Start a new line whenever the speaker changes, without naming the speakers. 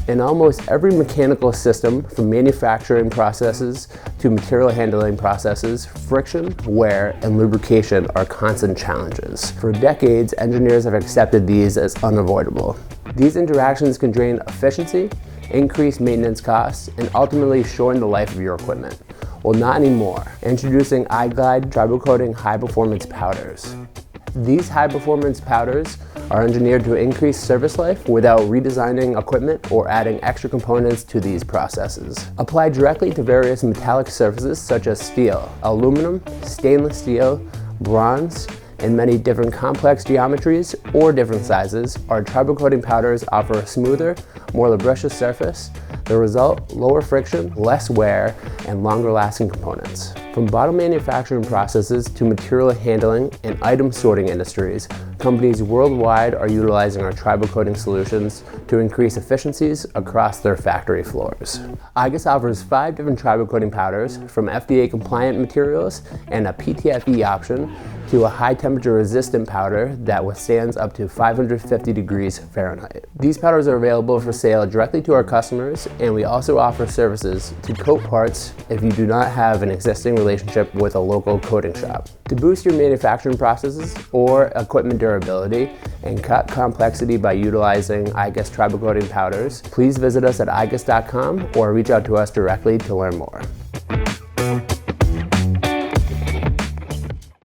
In almost every mechanical system, from manufacturing processes to material handling processes, friction, wear, and lubrication are constant challenges. For decades, engineers have accepted these as unavoidable. These interactions can drain efficiency, increase maintenance costs, and ultimately shorten the life of your equipment. Well, not anymore. Introducing iglide Tribocoating high-performance powders. These high-performance powders are engineered to increase service life without redesigning equipment or adding extra components to these processes. Applied directly to various metallic surfaces such as steel, aluminum, stainless steel, bronze, and many different complex geometries or different sizes, our Tribocoating powders offer a smoother, more lubricious surface. The result, lower friction, less wear, and longer lasting components. From bottle manufacturing processes to material handling and item sorting industries, companies worldwide are utilizing our Tribocoating solutions to increase efficiencies across their factory floors. igus offers 5 different Tribocoating powders, from FDA-compliant materials and a PTFE option to a high-temperature resistant powder that withstands up to 550 degrees Fahrenheit. These powders are available for sale directly to our customers, and we also offer services to coat parts if you do not have an existing relationship with a local coating shop. To boost your manufacturing processes or equipment durability and cut complexity by utilizing igus Tribocoating powders, please visit us at igus.com or reach out to us directly to learn more.